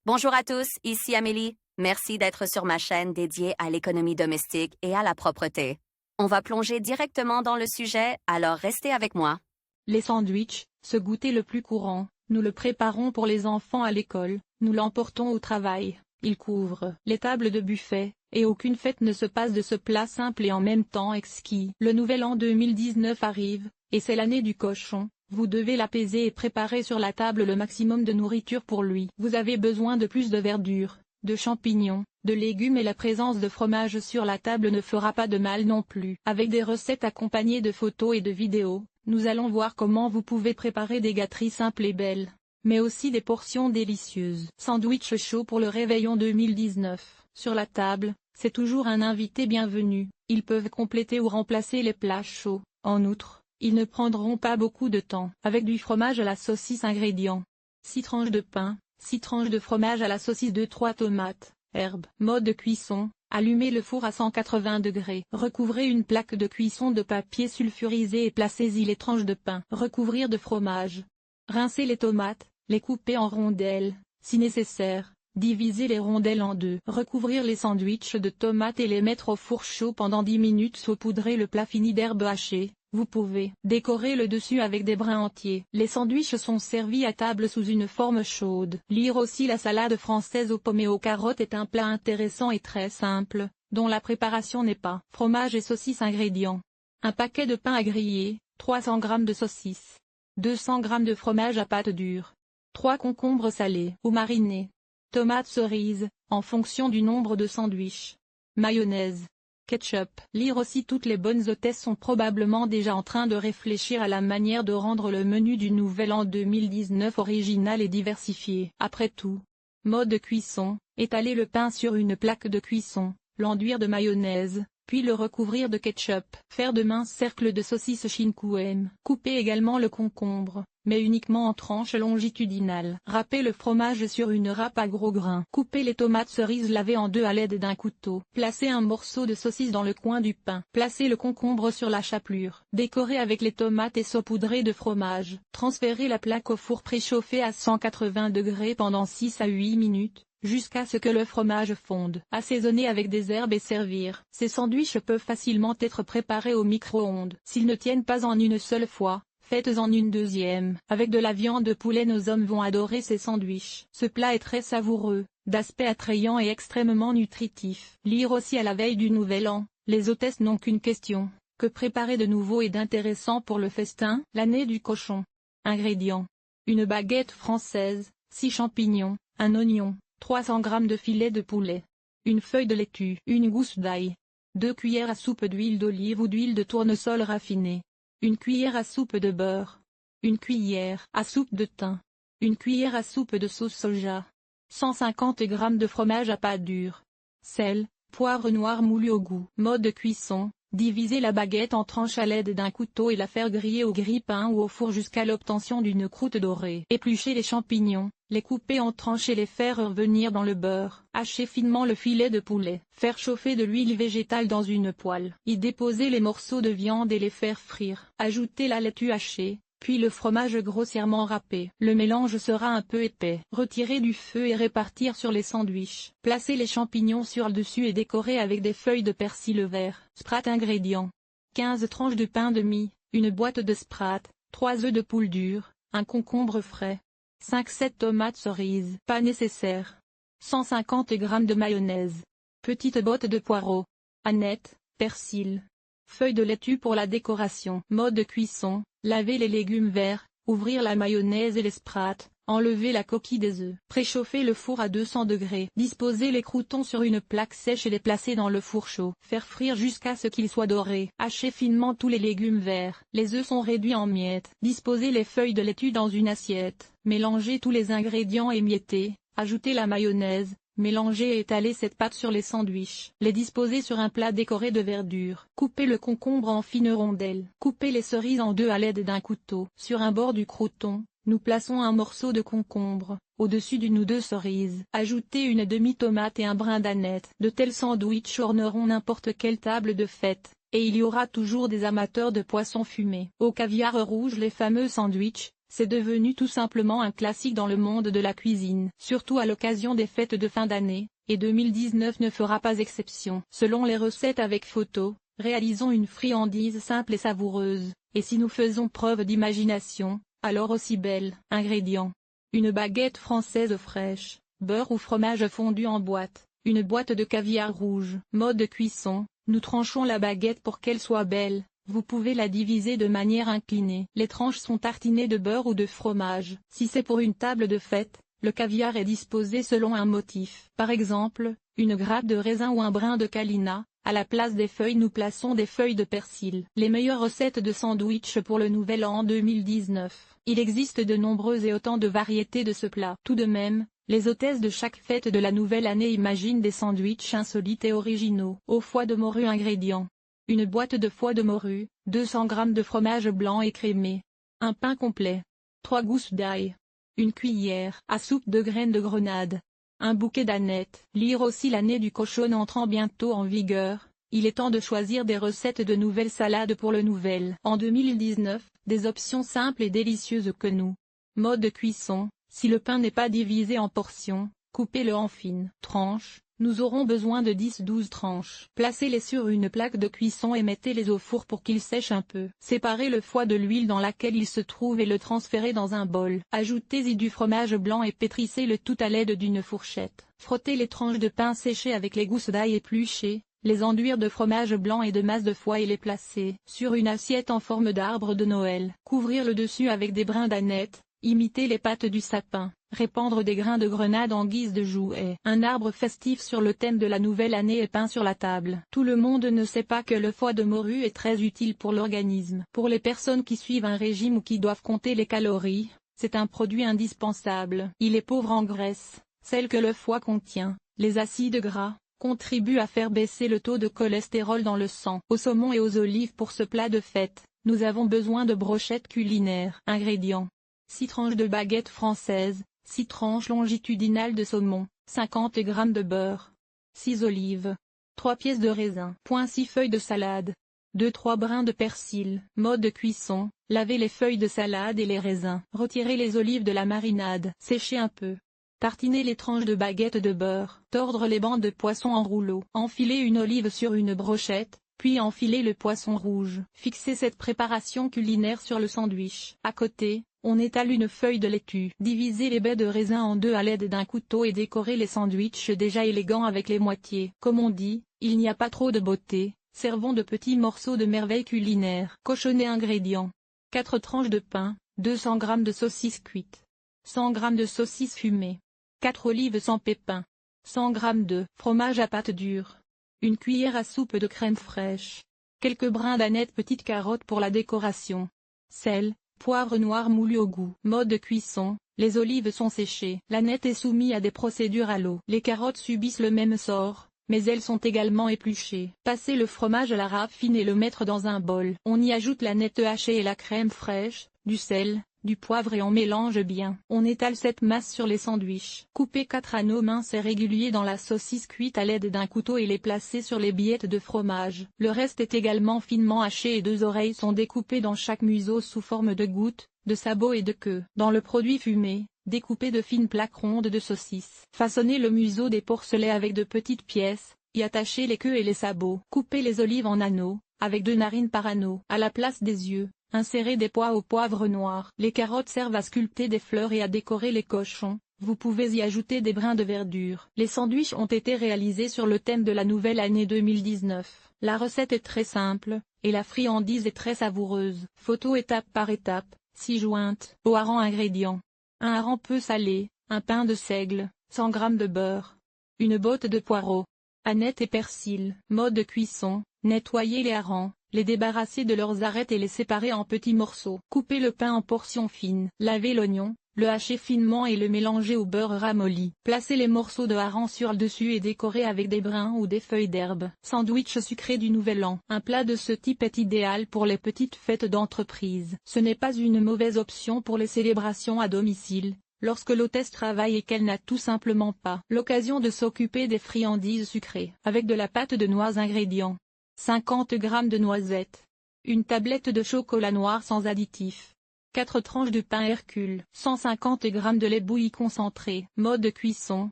Bonjour à tous, ici Amélie. Merci d'être sur ma chaîne dédiée à l'économie domestique et à la propreté. On va plonger directement dans le sujet, alors restez avec moi. Les sandwichs, ce goûter le plus courant, nous le préparons pour les enfants à l'école, nous l'emportons au travail, il couvre les tables de buffet, et aucune fête ne se passe de ce plat simple et en même temps exquis. Le nouvel an 2019 arrive, et c'est l'année du cochon. Vous devez l'apaiser et préparer sur la table le maximum de nourriture pour lui. Vous avez besoin de plus de verdure, de champignons, de légumes et la présence de fromage sur la table ne fera pas de mal non plus. Avec des recettes accompagnées de photos et de vidéos, nous allons voir comment vous pouvez préparer des gâteries simples et belles, mais aussi des portions délicieuses. Sandwich chaud pour le réveillon 2019. Sur la table, c'est toujours un invité bienvenu. Ils peuvent compléter ou remplacer les plats chauds. En outre, ils ne prendront pas beaucoup de temps. Avec du fromage à la saucisse. Ingrédients: 6 tranches de pain, 6 tranches de fromage à la saucisse, 2-3 tomates, herbes. Mode de cuisson: allumez le four à 180 degrés. Recouvrez une plaque de cuisson de papier sulfurisé et placez-y les tranches de pain. Recouvrir de fromage. Rincez les tomates, les couper en rondelles, si nécessaire. Diviser les rondelles en deux. Recouvrir les sandwichs de tomates et les mettre au four chaud pendant 10 minutes. Saupoudrer le plat fini d'herbes hachées. Vous pouvez décorer le dessus avec des brins entiers. Les sandwichs sont servis à table sous une forme chaude. Lire aussi: la salade française aux pommes et aux carottes est un plat intéressant et très simple, dont la préparation n'est pas. Fromage et saucisses. Ingrédients: un paquet de pain à griller, 300 g de saucisses, 200 g de fromage à pâte dure, 3 concombres salés ou marinés, tomates cerises, en fonction du nombre de sandwichs, mayonnaise, ketchup. Lire aussi: toutes les bonnes hôtesses sont probablement déjà en train de réfléchir à la manière de rendre le menu du nouvel an 2019 original et diversifié. Après tout, mode de cuisson: étaler le pain sur une plaque de cuisson, l'enduire de mayonnaise, puis le recouvrir de ketchup. Faire de minces cercles de saucisse Shinkuem. Couper également le concombre, mais uniquement en tranches longitudinales. Râper le fromage sur une râpe à gros grains. Couper les tomates cerises lavées en deux à l'aide d'un couteau. Placer un morceau de saucisse dans le coin du pain. Placer le concombre sur la chapelure. Décorer avec les tomates et saupoudrer de fromage. Transférer la plaque au four préchauffé à 180 degrés pendant 6 à 8 minutes, jusqu'à ce que le fromage fonde. Assaisonner avec des herbes et servir. Ces sandwichs peuvent facilement être préparés au micro-ondes. S'ils ne tiennent pas en une seule fois, faites-en une deuxième. Avec de la viande de poulet, nos hommes vont adorer ces sandwichs. Ce plat est très savoureux, d'aspect attrayant et extrêmement nutritif. Lire aussi: à la veille du nouvel an, les hôtesses n'ont qu'une question: que préparer de nouveau et d'intéressant pour le festin? L'année du cochon. Ingrédients: une baguette française, 6 champignons, un oignon, 300 g de filet de poulet, une feuille de laitue, une gousse d'ail, 2 cuillères à soupe d'huile d'olive ou d'huile de tournesol raffinée, une cuillère à soupe de beurre, une cuillère à soupe de thym, une cuillère à soupe de sauce soja, 150 g de fromage à pâte dure, sel, poivre noir moulu au goût. Mode de cuisson: diviser la baguette en tranches à l'aide d'un couteau et la faire griller au grille-pain ou au four jusqu'à l'obtention d'une croûte dorée. Éplucher les champignons, les couper en tranches et les faire revenir dans le beurre. Hacher finement le filet de poulet. Faire chauffer de l'huile végétale dans une poêle. Y déposer les morceaux de viande et les faire frire. Ajouter la laitue hachée, puis le fromage grossièrement râpé. Le mélange sera un peu épais. Retirer du feu et répartir sur les sandwichs. Placer les champignons sur le dessus et décorer avec des feuilles de persil vert. Sprat. Ingrédients: 15 tranches de pain de mie, une boîte de sprat, 3 œufs de poule dure, un concombre frais, 5-7 tomates cerises. Pas nécessaire. 150 g de mayonnaise. Petite botte de poireaux. Aneth, persil. Feuilles de laitue pour la décoration. Mode de cuisson: laver les légumes verts, ouvrir la mayonnaise et les sprats, enlever la coquille des œufs. Préchauffer le four à 200 degrés. Disposer les croûtons sur une plaque sèche et les placer dans le four chaud. Faire frire jusqu'à ce qu'ils soient dorés. Hacher finement tous les légumes verts. Les œufs sont réduits en miettes. Disposer les feuilles de laitue dans une assiette. Mélanger tous les ingrédients émiettés. Ajouter la mayonnaise. Mélanger et étaler cette pâte sur les sandwichs. Les disposer sur un plat décoré de verdure. Couper le concombre en fines rondelles. Couper les cerises en deux à l'aide d'un couteau. Sur un bord du crouton, nous plaçons un morceau de concombre, au-dessus d'une ou deux cerises. Ajouter une demi-tomate et un brin d'aneth. De tels sandwichs orneront n'importe quelle table de fête, et il y aura toujours des amateurs de poisson fumé. Au caviar rouge, les fameux sandwichs, c'est devenu tout simplement un classique dans le monde de la cuisine, surtout à l'occasion des fêtes de fin d'année, et 2019 ne fera pas exception. Selon les recettes avec photo, réalisons une friandise simple et savoureuse, et si nous faisons preuve d'imagination, alors aussi belle. Ingrédients. Une baguette française fraîche, beurre ou fromage fondu en boîte, une boîte de caviar rouge. Mode de cuisson, nous tranchons la baguette pour qu'elle soit belle. Vous pouvez la diviser de manière inclinée. Les tranches sont tartinées de beurre ou de fromage. Si c'est pour une table de fête, le caviar est disposé selon un motif. Par exemple, une grappe de raisin ou un brin de câlina. À la place des feuilles nous plaçons des feuilles de persil. Les meilleures recettes de sandwich pour le nouvel an 2019. Il existe de nombreuses et autant de variétés de ce plat. Tout de même, les hôtesses de chaque fête de la nouvelle année imaginent des sandwichs insolites et originaux. Au foie de morue. Ingrédients. Une boîte de foie de morue, 200 g de fromage blanc écrémé, un pain complet, 3 gousses d'ail, une cuillère à soupe de graines de grenade, un bouquet d'anettes. Lire aussi l'année du cochon entrant bientôt en vigueur, il est temps de choisir des recettes de nouvelles salades pour le nouvel en 2019, des options simples et délicieuses que nous. Mode de cuisson, si le pain n'est pas divisé en portions, coupez-le en fines tranches. Nous aurons besoin de 10-12 tranches. Placez-les sur une plaque de cuisson et mettez-les au four pour qu'ils sèchent un peu. Séparez le foie de l'huile dans laquelle il se trouve et le transférez dans un bol. Ajoutez-y du fromage blanc et pétrissez le tout à l'aide d'une fourchette. Frottez les tranches de pain séchées avec les gousses d'ail épluchées, les enduire de fromage blanc et de masse de foie et les placer sur une assiette en forme d'arbre de Noël. Couvrir le dessus avec des brins d'aneth. Imiter les pattes du sapin, répandre des grains de grenade en guise de jouet. Un arbre festif sur le thème de la nouvelle année est peint sur la table. Tout le monde ne sait pas que le foie de morue est très utile pour l'organisme. Pour les personnes qui suivent un régime ou qui doivent compter les calories, c'est un produit indispensable. Il est pauvre en graisse, celle que le foie contient. Les acides gras contribuent à faire baisser le taux de cholestérol dans le sang. Au saumon et aux olives pour ce plat de fête, nous avons besoin de brochettes culinaires. Ingrédients. 6 tranches de baguette française, 6 tranches longitudinales de saumon, 50 g de beurre, 6 olives, 3 pièces de raisin. 6 feuilles de salade, 2-3 brins de persil. Mode de cuisson, lavez les feuilles de salade et les raisins. Retirez les olives de la marinade. Séchez un peu. Tartiner les tranches de baguette de beurre. Tordre les bandes de poisson en rouleaux. Enfiler une olive sur une brochette, puis enfiler le poisson rouge. Fixez cette préparation culinaire sur le sandwich. À côté, on étale une feuille de laitue. Divisez les baies de raisin en deux à l'aide d'un couteau et décorez les sandwichs déjà élégants avec les moitiés. Comme on dit, il n'y a pas trop de beauté, servons de petits morceaux de merveille culinaire. Cochonnet. Ingrédients. 4 tranches de pain, 200 g de saucisse cuite, 100 g de saucisse fumée, 4 olives sans pépins, 100 g de fromage à pâte dure, une cuillère à soupe de crème fraîche, quelques brins d'aneth, petites carottes pour la décoration, sel, poivre noir moulu au goût. Mode de cuisson, les olives sont séchées. L'aneth est soumise à des procédures à l'eau. Les carottes subissent le même sort, mais elles sont également épluchées. Passez le fromage à la raffine et le mettre dans un bol. On y ajoute l'aneth hachée et la crème fraîche, du sel, du poivre et on mélange bien. On étale cette masse sur les sandwichs. Coupez 4 anneaux minces et réguliers dans la saucisse cuite à l'aide d'un couteau et les placez sur les billettes de fromage. Le reste est également finement haché et 2 oreilles sont découpées dans chaque museau sous forme de gouttes, de sabots et de queues. Dans le produit fumé, découpez de fines plaques rondes de saucisse. Façonnez le museau des porcelets avec de petites pièces, y attachez les queues et les sabots. Coupez les olives en anneaux, avec 2 narines par anneau. À la place des yeux, insérez des pois au poivre noir. Les carottes servent à sculpter des fleurs et à décorer les cochons. Vous pouvez y ajouter des brins de verdure. Les sandwichs ont été réalisés sur le thème de la nouvelle année 2019. La recette est très simple, et la friandise est très savoureuse. Photo étape par étape, 6 jointes. Au hareng. Ingrédients. Un hareng peu salé, un pain de seigle, 100 g de beurre, une botte de poireaux, aneth et persil. Mode de cuisson, nettoyez les harengs, les débarrasser de leurs arêtes et les séparer en petits morceaux. Coupez le pain en portions fines. Lavez l'oignon, le hachez finement et le mélangez au beurre ramolli. Placez les morceaux de hareng sur le dessus et décorez avec des brins ou des feuilles d'herbe. Sandwich sucré du Nouvel An. Un plat de ce type est idéal pour les petites fêtes d'entreprise. Ce n'est pas une mauvaise option pour les célébrations à domicile, lorsque l'hôtesse travaille et qu'elle n'a tout simplement pas l'occasion de s'occuper des friandises sucrées. Avec de la pâte de noix. Ingrédients. 50 g de noisettes, une tablette de chocolat noir sans additifs, 4 tranches de pain Hercule, 150 g de lait bouilli concentré. Mode de cuisson: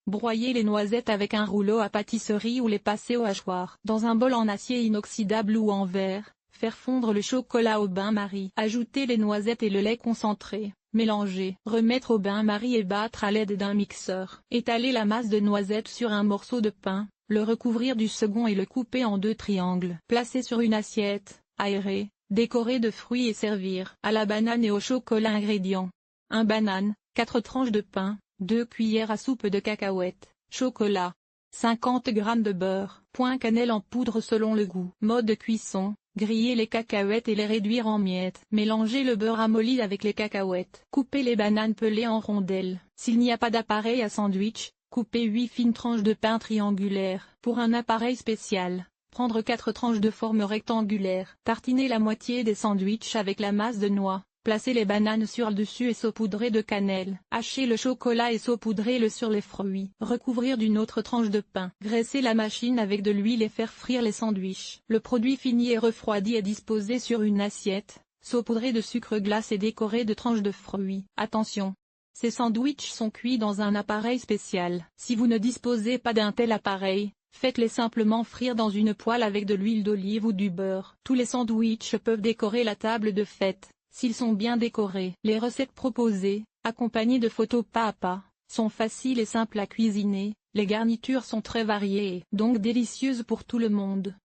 broyer les noisettes avec un rouleau à pâtisserie ou les passer au hachoir. Dans un bol en acier inoxydable ou en verre, faire fondre le chocolat au bain-marie. Ajouter les noisettes et le lait concentré. Mélanger, remettre au bain-marie et battre à l'aide d'un mixeur. Étaler la masse de noisettes sur un morceau de pain, le recouvrir du second et le couper en 2 triangles. Placer sur une assiette, aérer, décorer de fruits et servir. À la banane et au chocolat. Ingrédients: 1 banane, 4 tranches de pain, 2 cuillères à soupe de cacahuètes, chocolat, 50 g de beurre, point cannelle en poudre selon le goût. Mode de cuisson: griller les cacahuètes et les réduire en miettes. Mélanger le beurre amolli avec les cacahuètes. Couper les bananes pelées en rondelles. S'il n'y a pas d'appareil à sandwich, couper 8 fines tranches de pain triangulaires. Pour un appareil spécial, prendre 4 tranches de forme rectangulaire. Tartiner la moitié des sandwichs avec la masse de noix. Placer les bananes sur le dessus et saupoudrer de cannelle. Hacher le chocolat et saupoudrer-le sur les fruits. Recouvrir d'une autre tranche de pain. Graisser la machine avec de l'huile et faire frire les sandwichs. Le produit fini et refroidi est disposé sur une assiette, saupoudré de sucre glace et décoré de tranches de fruits. Attention! Ces sandwichs sont cuits dans un appareil spécial. Si vous ne disposez pas d'un tel appareil, faites-les simplement frire dans une poêle avec de l'huile d'olive ou du beurre. Tous les sandwichs peuvent décorer la table de fête, s'ils sont bien décorés. Les recettes proposées, accompagnées de photos pas à pas, sont faciles et simples à cuisiner. Les garnitures sont très variées et donc délicieuses pour tout le monde.